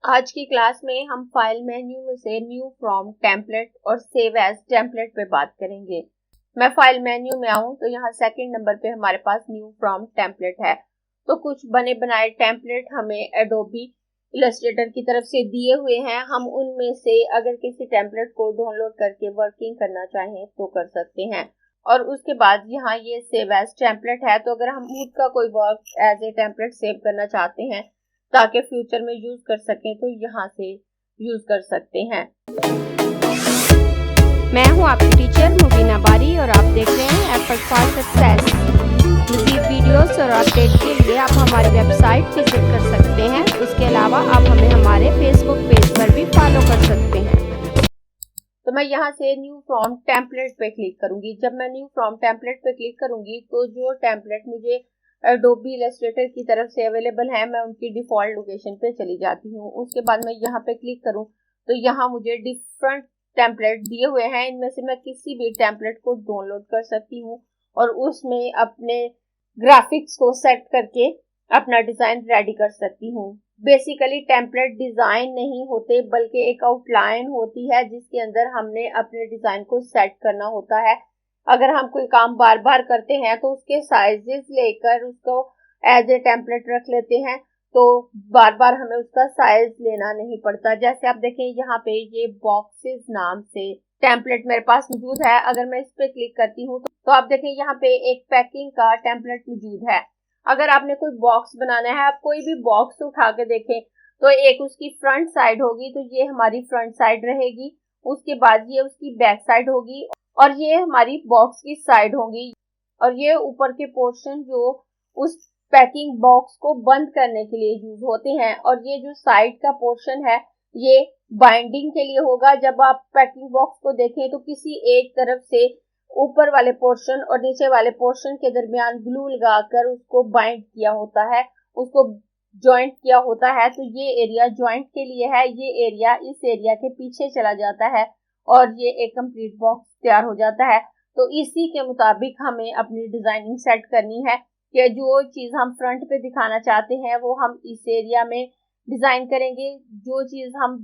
आज की क्लास में हम फाइल मेन्यू में से न्यू फ्रॉम टेम्पलेट और सेव एज टेम्पलेट पे बात करेंगे। मैं फाइल मेन्यू में आऊं तो यहाँ सेकंड नंबर पे हमारे पास न्यू फ्रॉम टेम्पलेट है। तो कुछ बने बनाए टेम्पलेट हमें एडोबी इलस्ट्रेटर की तरफ से दिए हुए हैं। हम उनमें से अगर किसी टेम्पलेट को डाउनलोड करके वर्किंग करना चाहें तो कर सकते हैं। और उसके बाद यहाँ ये सेव एज टेम्पलेट है, तो अगर हम खुद का कोई work as a template save करना चाहते हैं ताकि फ्यूचर में यूज कर सकें तो यहाँ से यूज कर सकते हैं। मैं हूँ आपकी टीचर मुबीना बारी और आप देख रहे हैं एफर्ट फॉर सक्सेस। मज़ीद वीडियोस और अपडेट के लिए आप हमारी वेबसाइट विजिट कर सकते हैं। उसके अलावा आप हमें हमारे फेसबुक पेज पर भी फॉलो कर सकते हैं। तो मैं यहाँ से न्यू फ्रॉम टेम्पलेट पे क्लिक करूंगी। जब मैं न्यू फ्रॉम टेम्पलेट पे क्लिक करूंगी तो जो टेम्पलेट मुझे एडोबी इलस्ट्रेटर की तरफ से अवेलेबल है मैं उनकी डिफॉल्ट लोकेशन पे चली जाती हूँ। उसके बाद मैं यहाँ पे क्लिक करूँ तो यहाँ मुझे डिफरेंट टेम्पलेट दिए हुए हैं। इनमें से मैं किसी भी टेम्पलेट को डाउनलोड कर सकती हूँ और उसमें अपने ग्राफिक्स को सेट करके अपना डिजाइन रेडी कर सकती हूँ। बेसिकली टेम्पलेट डिजाइन नहीं होते बल्कि एक आउटलाइन होती है जिसके अंदर हमने अपने डिजाइन को सेट करना होता है। अगर हम कोई काम बार बार करते हैं तो उसके साइजेस लेकर उसको एज ए टेम्पलेट रख लेते हैं, तो बार बार हमें उसका साइज लेना नहीं पड़ता। जैसे आप देखें यहाँ पे ये बॉक्सेस नाम से टेम्पलेट मेरे पास मौजूद है। अगर मैं इस पे क्लिक करती हूँ तो आप देखें यहाँ पे एक पैकिंग का टेम्पलेट मौजूद है। अगर आपने कोई बॉक्स बनाना है, आप कोई भी बॉक्स उठा के देखें तो एक उसकी फ्रंट साइड होगी, तो ये हमारी फ्रंट साइड रहेगी। उसके बाद ये उसकी बैक साइड होगी और ये हमारी बॉक्स की साइड होगी। और ये ऊपर के पोर्शन जो उस पैकिंग बॉक्स को बंद करने के लिए यूज होते हैं, और ये जो साइड का पोर्शन है ये बाइंडिंग के लिए होगा। जब आप पैकिंग बॉक्स को देखें तो किसी एक तरफ से ऊपर वाले पोर्शन और नीचे वाले पोर्शन के दरमियान ग्लू लगाकर उसको बाइंड किया होता है, उसको ज्वाइंट किया होता है। तो ये एरिया ज्वाइंट के लिए है, ये एरिया इस एरिया के पीछे चला जाता है और ये एक कंप्लीट बॉक्स तैयार हो जाता है। तो इसी के मुताबिक हमें अपनी डिजाइनिंग सेट करनी है कि जो चीज हम फ्रंट पे दिखाना चाहते हैं वो हम इस एरिया में डिजाइन करेंगे, जो चीज हम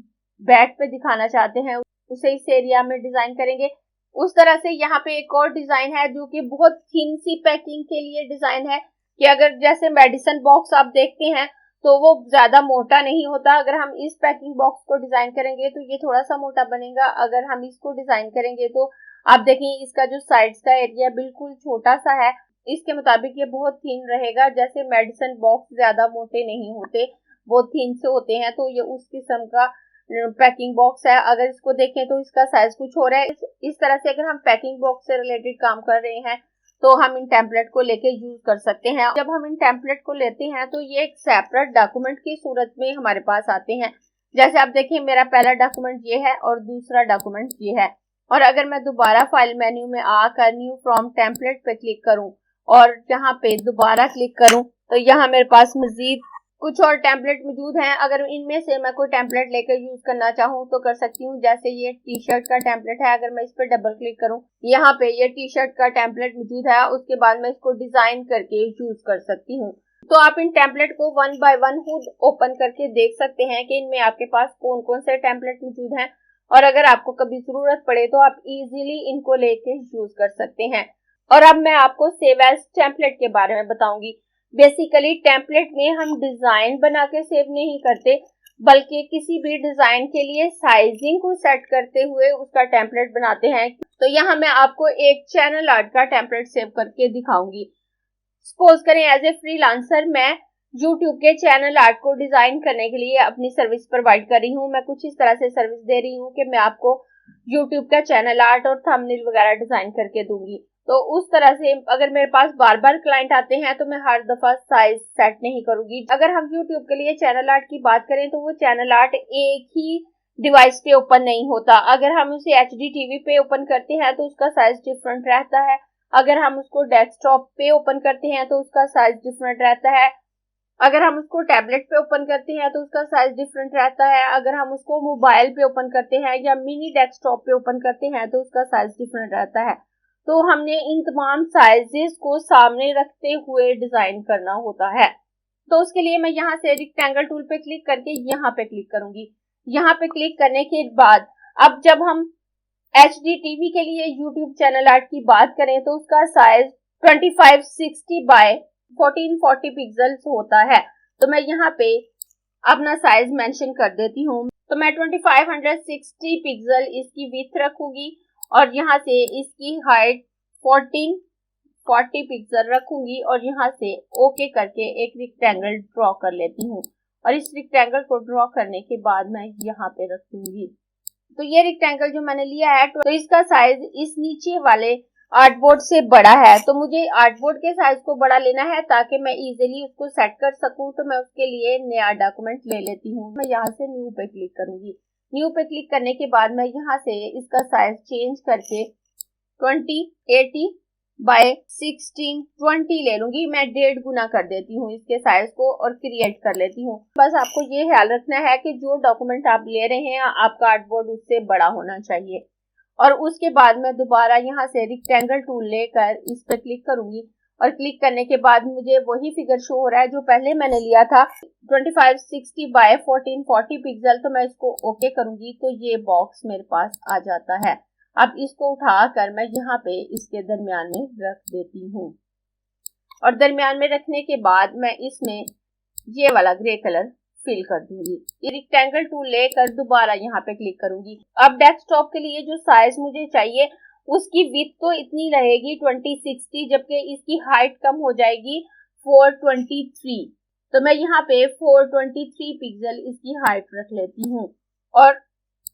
बैक पे दिखाना चाहते हैं उसे इस एरिया में डिजाइन करेंगे। उस तरह से यहाँ पे एक और डिजाइन है जो कि बहुत थिन सी पैकिंग के लिए डिजाइन है कि अगर जैसे मेडिसिन बॉक्स आप देखते हैं तो वो ज्यादा मोटा नहीं होता। अगर हम इस पैकिंग बॉक्स को डिजाइन करेंगे तो ये थोड़ा सा मोटा बनेगा। अगर हम इसको डिजाइन करेंगे तो आप देखें इसका जो साइड्स का एरिया बिल्कुल छोटा सा है। इसके मुताबिक ये बहुत थिन रहेगा। जैसे मेडिसिन बॉक्स ज्यादा मोटे नहीं होते, वो थिन से होते हैं, तो ये उस किस्म का पैकिंग बॉक्स है। अगर इसको देखें तो इसका साइज कुछ हो रहा है। इस तरह से अगर हम पैकिंग बॉक्स से रिलेटेड काम कर रहे हैं तो हम इन टेम्पलेट को लेके यूज कर सकते हैं। जब हम इन टेम्पलेट को लेते हैं तो ये एक सेपरेट डॉक्यूमेंट की सूरत में हमारे पास आते हैं। जैसे आप देखिए मेरा पहला डॉक्यूमेंट ये है और दूसरा डॉक्यूमेंट ये है। और अगर मैं दोबारा फाइल मेन्यू में आकर न्यू फ्रॉम टेम्पलेट पे क्लिक करूं और यहाँ पे दोबारा क्लिक करूं तो यहाँ मेरे पास मजीद कुछ और टेम्पलेट मौजूद हैं। अगर इनमें से मैं कोई टेम्पलेट लेकर यूज करना चाहूँ तो कर सकती हूँ। जैसे ये टी शर्ट का टेम्पलेट है, अगर मैं इस पर डबल क्लिक करूँ यहाँ पे ये टी शर्ट का टेम्पलेट मौजूद है। उसके बाद मैं इसको डिजाइन करके यूज कर सकती हूँ। तो आप इन टेम्पलेट को वन बाय वन खुद ओपन करके देख सकते हैं कि इनमें आपके पास कौन कौन से टेम्पलेट मौजूद हैं, और अगर आपको कभी जरूरत पड़े तो आप इजीली इनको लेके यूज कर सकते हैं। और अब मैं आपको सेव एज टेम्पलेट के बारे में बताऊंगी। बेसिकली टेम्पलेट में हम डिजाइन बना के सेव नहीं करते बल्कि किसी भी डिजाइन के लिए साइजिंग को सेट करते हुए उसका टेम्पलेट बनाते हैं। तो यहाँ मैं आपको एक चैनल आर्ट का टेम्पलेट सेव करके दिखाऊंगी। सपोज करें एज ए फ्रीलांसर मैं यूट्यूब के चैनल आर्ट को डिजाइन करने के लिए अपनी सर्विस प्रोवाइड कर रही हूँ। मैं कुछ इस तरह से सर्विस दे रही हूँ कि मैं आपको यूट्यूब का चैनल आर्ट और थंबनेल वगैरह डिजाइन करके दूंगी। तो उस तरह से अगर मेरे पास बार बार क्लाइंट आते हैं तो मैं हर दफा साइज सेट नहीं करूंगी। अगर हम यूट्यूब के लिए चैनल आर्ट की बात करें तो वो चैनल आर्ट एक ही डिवाइस पे ओपन नहीं होता। अगर हम उसे HD TV पे ओपन करते हैं तो उसका साइज डिफरेंट रहता है। अगर हम उसको डेस्कटॉप पे ओपन करते हैं तो उसका साइज डिफरेंट रहता है। अगर हम उसको टैबलेट पे ओपन करते हैं तो उसका साइज डिफरेंट रहता है। अगर हम उसको मोबाइल पे ओपन करते हैं या मिनी डेस्कटॉप पे ओपन करते हैं तो उसका साइज डिफरेंट रहता है। तो हमने इन तमाम साइजेस को सामने रखते हुए डिजाइन करना होता है। तो उसके लिए मैं यहाँ से रेक्टेंगल टूल पे क्लिक करके यहाँ पे क्लिक करूंगी। यहाँ पे क्लिक करने के बाद अब जब हम HD TV के लिए YouTube चैनल आर्ट की बात करें तो उसका साइज 2560 बाय 1440 पिक्सल्स होता है। तो मैं यहाँ पे अपना साइज मेंशन कर देती हूँ। तो मैं 2560 पिक्सल इसकी विड्थ रखूंगी और यहाँ से इसकी हाइट 1440 पिक्सल रखूंगी और यहाँ से ओके करके एक रेक्टेंगल ड्रॉ कर लेती हूँ। और इस रेक्टेंगल को ड्रॉ करने के बाद मैं यहाँ पे रखूंगी। तो ये रेक्टेंगल जो मैंने लिया है तो इसका साइज इस नीचे वाले आर्टबोर्ड से बड़ा है। तो मुझे आर्टबोर्ड के साइज को बड़ा लेना है ताकि मैं इजीली उसको सेट कर सकूं। तो मैं उसके लिए नया डॉक्यूमेंट ले लेती हूँ। मैं यहाँ से न्यू पे क्लिक करूंगी। न्यू पे क्लिक करने के बाद मैं यहाँ से इसका साइज चेंज करके 2080 बाय 1620 ले लूंगी। मैं 1.5 गुना कर देती हूँ इसके साइज को और क्रिएट कर लेती हूँ। बस आपको ये ख्याल रखना है कि जो डॉक्यूमेंट आप ले रहे हैं आपका आर्टबोर्ड उससे बड़ा होना चाहिए। और उसके बाद मैं दोबारा यहाँ से रेक्टेंगल टूल लेकर इस पर क्लिक करूंगी और क्लिक करने के बाद मुझे वही फिगर शो हो रहा है जो पहले मैंने लिया था 2560 बाय 1440 पिक्सल। तो मैं इसको ओके करूंगी तो ये बॉक्स मेरे पास आ जाता है। अब इसको उठाकर मैं यहाँ पे इसके दरमियान में रख देती हूँ और दरमियान में रखने के बाद मैं इसमें ये वाला ग्रे कलर फिल कर दूंगी। ये रेक्टेंगल टूल लेकर दोबारा यहाँ पे क्लिक करूंगी। अब डेस्कटॉप के लिए जो साइज मुझे चाहिए उसकी विड्थ तो इतनी रहेगी 2060 जबकि इसकी हाइट कम हो जाएगी 423। तो मैं यहाँ पे 423 पिक्सल इसकी हाइट रख लेती हूँ और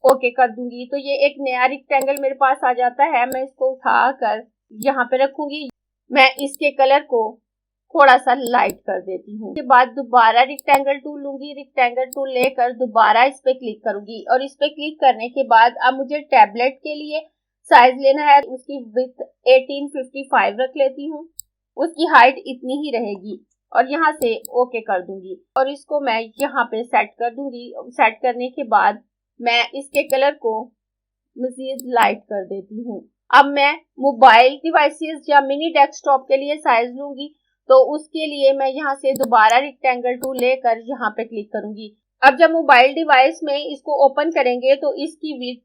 ओके कर दूंगी। तो ये एक नया रेक्टेंगल मेरे पास आ जाता है। मैं इसको उठाकर यहाँ पे रखूंगी। मैं इसके कलर को थोड़ा सा लाइट कर देती हूँ। उसके बाद दोबारा रेक्टेंगल टूल लूंगी। रेक्टेंगल टूल लेकर दोबारा इस पे क्लिक करूंगी और इस पे क्लिक करने के बाद अब मुझे टैबलेट के लिए साइज लेना है। उसकी विड्थ 1855 रख लेती हूँ। उसकी हाइट इतनी ही रहेगी और यहाँ से ओके कर दूंगी और इसको मैं यहाँ पे सेट कर दूंगी। सेट करने के बाद मैं इसके कलर को मजीद लाइट कर देती हूँ। अब मैं मोबाइल डिवाइसेस या मिनी डेस्कटॉप के लिए साइज लूंगी। तो उसके लिए मैं यहाँ से दोबारा रेक्टेंगल टूल लेकर यहाँ पे क्लिक करूंगी। अब जब मोबाइल डिवाइस में इसको ओपन करेंगे तो इसकी विड्थ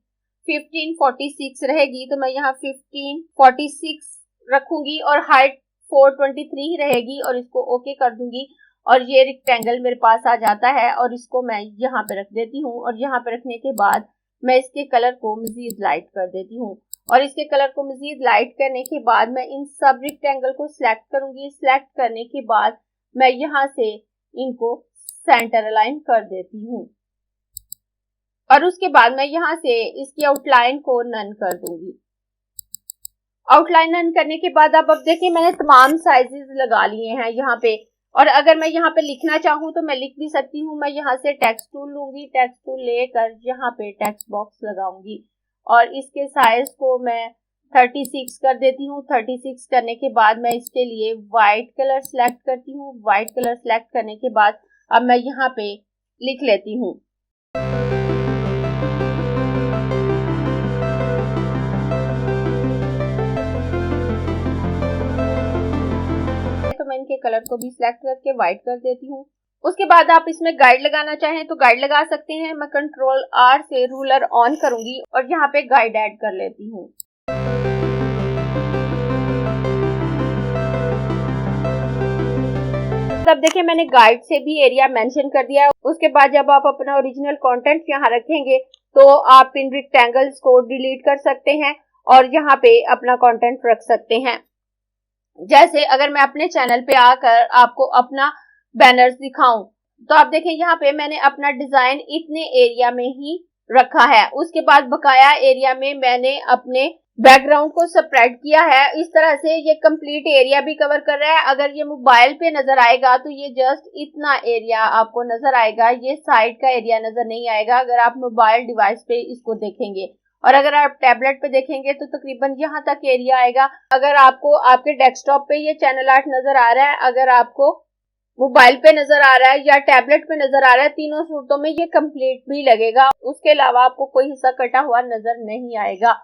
1546 रहेगी। तो मैं यहाँ 1546 रखूंगी और हाइट 423 रहेगी और इसको ओके कर दूंगी और ये रेक्टेंगल मेरे पास आ जाता है और इसको मैं यहाँ पे रख देती हूँ। और यहाँ पे रखने के बाद मैं इसके कलर को मजीद लाइट कर देती हूँ और इसके कलर को मजीद लाइट करने के बाद मैं इन सब रेक्टेंगल को सिलेक्ट करूंगी। सिलेक्ट करने के बाद मैं यहाँ से इनको सेंटर अलाइन कर देती हूँ और उसके बाद मैं यहाँ से इसकी आउटलाइन को नन कर दूंगी। आउटलाइन नन करने के बाद अब देखिए मैंने तमाम साइजेस लगा लिए हैं यहाँ पे। और अगर मैं यहाँ पे लिखना चाहूँ तो मैं लिख भी सकती हूँ। मैं यहाँ से टेक्स्ट टूल लूंगी। टेक्स्ट टूल लेकर यहाँ पे टेक्स्ट बॉक्स लगाऊंगी और इसके साइज को मैं 36 कर देती हूँ। 36 करने के बाद मैं इसके लिए व्हाइट कलर सेलेक्ट करती हूँ। व्हाइट कलर सेलेक्ट करने के बाद अब मैं यहाँ पे लिख लेती हूँ। तो मैं इनके कलर को भी सिलेक्ट करके व्हाइट कर देती हूँ। उसके बाद आप इसमें गाइड लगाना चाहें तो गाइड लगा सकते हैं। मैं कंट्रोल R से रूलर ऑन करूंगी और यहाँ पे गाइड ऐड कर लेती हूँ। तब देखिए मैंने गाइड से भी एरिया मेंशन कर दिया है। उसके बाद जब आप अपना ओरिजिनल कंटेंट यहाँ रखेंगे तो आप इन रेक्टेंगल्स को डिलीट कर सकते हैं और यहाँ पे अपना कंटेंट रख सकते हैं। जैसे अगर मैं अपने चैनल पे आकर आपको अपना बैनर्स दिखाऊं तो आप देखें यहाँ पे मैंने अपना डिजाइन इतने एरिया में ही रखा है। उसके बाद बकाया एरिया में मैंने अपने बैकग्राउंड को स्प्रेड किया है। इस तरह से ये कंप्लीट एरिया भी कवर कर रहा है। अगर ये मोबाइल पे नजर आएगा तो ये जस्ट इतना एरिया आपको नजर आएगा, ये साइड का एरिया नजर नहीं आएगा अगर आप मोबाइल डिवाइस पे इसको देखेंगे। और अगर आप टैबलेट पे देखेंगे तो तकरीबन यहाँ तक एरिया आएगा। अगर आपको आपके डेस्कटॉप पे ये चैनल आर्ट नजर आ रहा है, अगर आपको मोबाइल पे नजर आ रहा है या टैबलेट पे नजर आ रहा है, तीनों सूरतों में ये कंप्लीट भी लगेगा। उसके अलावा आपको कोई हिस्सा कटा हुआ नजर नहीं आएगा।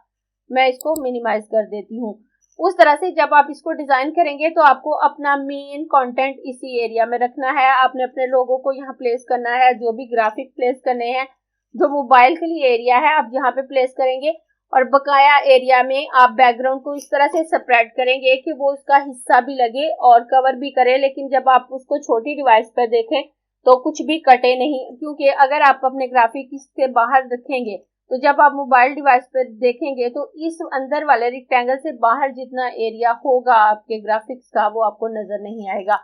मैं इसको मिनिमाइज कर देती हूँ। उस तरह से जब आप इसको डिजाइन करेंगे तो आपको अपना मेन कंटेंट इसी एरिया में रखना है। आपने अपने लोगों को यहाँ प्लेस करना है, जो भी ग्राफिक प्लेस करने हैं, जो मोबाइल के लिए एरिया है आप यहाँ पे प्लेस करेंगे, और बकाया एरिया में आप बैकग्राउंड को इस तरह से सेपरेट करेंगे कि वो उसका हिस्सा भी लगे और कवर भी करे, लेकिन जब आप उसको छोटी डिवाइस पर देखें तो कुछ भी कटे नहीं, क्योंकि अगर आप अपने ग्राफिक इससे बाहर रखेंगे तो जब आप मोबाइल डिवाइस पर देखेंगे तो इस अंदर वाले रेक्टेंगल से बाहर जितना एरिया होगा आपके ग्राफिक्स का वो आपको नजर नहीं आएगा।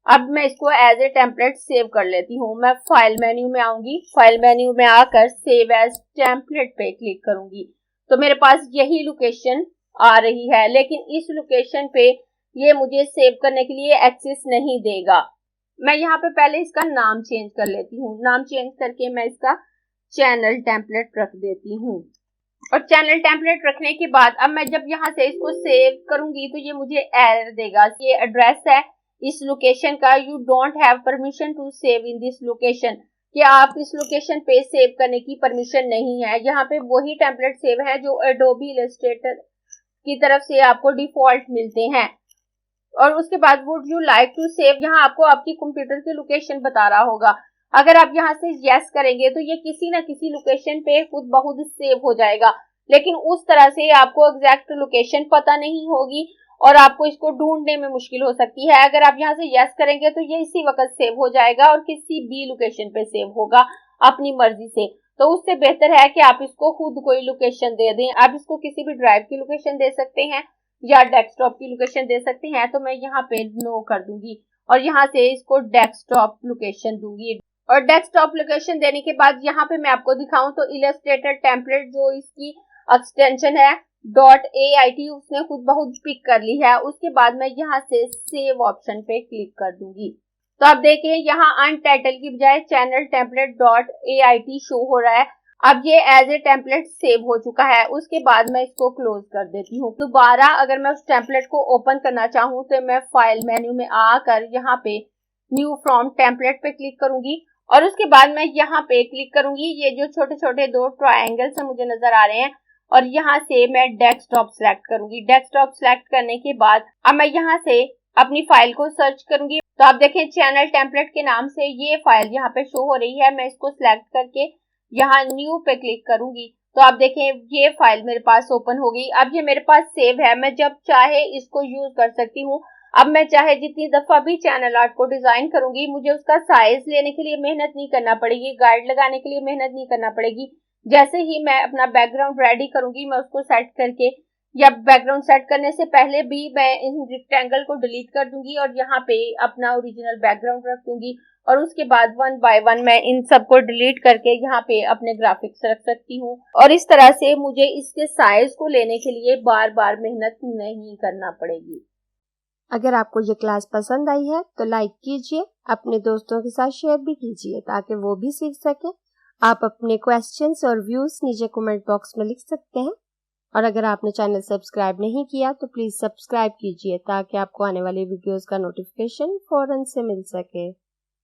अब मैं इसको एज ए टेम्पलेट सेव कर लेती हूँ। मैं फाइल मेन्यू में आऊंगी, फाइल मेन्यू में आकर सेव एज टेम्पलेट पे क्लिक करूंगी तो मेरे पास यही लोकेशन आ रही है, लेकिन इस लोकेशन पे ये मुझे सेव करने के लिए एक्सेस नहीं देगा। मैं यहाँ पे पहले इसका नाम चेंज कर लेती हूँ। नाम चेंज करके मैं इसका चैनल टेम्पलेट रख देती हूँ, और चैनल टेम्पलेट रखने के बाद अब मैं जब यहाँ से इसको सेव करूंगी तो ये मुझे एरर देगा। ये एड्रेस है इस लोकेशन का, you don't have permission to save in this location, कि आप इस लोकेशन पे सेव करने की परमिशन नहीं है। यहाँ पे वही टेम्पलेट सेव है जो एडोबी इलस्ट्रेटर की तरफ से आपको डिफॉल्ट मिलते हैं। और उसके बाद would you like to save, यहाँ आपको आपकी कंप्यूटर की लोकेशन बता रहा होगा। अगर आप यहाँ से यस करेंगे तो ये किसी ना किसी लोकेशन पे खुद ब खुद सेव हो जाएगा, लेकिन उस तरह से आपको एग्जैक्ट लोकेशन पता नहीं होगी और आपको इसको ढूंढने में मुश्किल हो सकती है। अगर आप यहाँ से यस करेंगे तो ये इसी वक्त सेव हो जाएगा और किसी भी लोकेशन पे सेव होगा अपनी मर्जी से। तो उससे बेहतर है कि आप इसको खुद कोई लोकेशन दे दें। आप इसको किसी भी ड्राइव की लोकेशन दे सकते हैं या डेस्कटॉप की लोकेशन दे सकते हैं। तो मैं यहाँ पे नो कर दूंगी और यहाँ से इसको डेस्कटॉप लोकेशन दूंगी। और डेस्कटॉप लोकेशन देने के बाद यहाँ पे मैं आपको दिखाऊं तो इलस्ट्रेटर टेम्पलेट जो इसकी एक्सटेंशन है .ait उसने खुद ब खुद पिक कर ली है। उसके बाद मैं यहाँ से सेव ऑप्शन पे क्लिक कर दूंगी तो आप देखें यहाँ अनटाइटल की बजाय चैनल टेम्पलेट .ait शो हो रहा है। अब ये एज ए टेम्पलेट सेव हो चुका है। उसके बाद मैं इसको क्लोज कर देती हूँ। दोबारा अगर मैं उस टेम्पलेट को ओपन करना चाहूँ तो मैं फाइल मेन्यू में आकर यहाँ पे न्यू फ्रॉम टेम्पलेट पे क्लिक करूंगी और उसके बाद मैं यहाँ पे क्लिक करूंगी। ये जो छोटे छोटे दो ट्रायंगल्स मुझे नजर आ रहे हैं और यहाँ से मैं डेस्कटॉप सिलेक्ट करूंगी। डेस्कटॉप सिलेक्ट करने के बाद अब मैं यहाँ से अपनी फाइल को सर्च करूंगी तो आप देखें चैनल टेम्पलेट के नाम से ये फाइल यहाँ पे शो हो रही है। मैं इसको सिलेक्ट करके यहाँ न्यू पे क्लिक करूंगी तो आप देखें ये फाइल मेरे पास ओपन होगी। अब ये मेरे पास सेव है, मैं जब चाहे इसको यूज कर सकती हूँ। अब मैं चाहे जितनी दफा भी चैनल आर्ट को डिजाइन करूंगी मुझे उसका साइज लेने के लिए मेहनत नहीं करना पड़ेगी, गाइड लगाने के लिए मेहनत नहीं करना पड़ेगी। जैसे ही मैं अपना बैकग्राउंड रेडी करूंगी मैं उसको सेट करके या बैकग्राउंड सेट करने से पहले भी मैं इन रेक्टेंगल को डिलीट कर दूंगी और यहाँ पे अपना ओरिजिनल बैकग्राउंड रख दूंगी और उसके बाद वन बाय वन मैं इन सबको डिलीट करके यहाँ पे अपने ग्राफिक्स रख सकती हूँ। और इस तरह से मुझे इसके साइज को लेने के लिए बार बार मेहनत नहीं करना पड़ेगी। अगर आपको ये क्लास पसंद आई है तो लाइक कीजिए, अपने दोस्तों के साथ शेयर भी कीजिए ताकि वो भी सीख सके। आप अपने क्वेश्चंस और व्यूज नीचे कमेंट बॉक्स में लिख सकते हैं और अगर आपने चैनल सब्सक्राइब नहीं किया तो प्लीज सब्सक्राइब कीजिए ताकि आपको आने वाली वीडियोस का नोटिफिकेशन फौरन से मिल सके।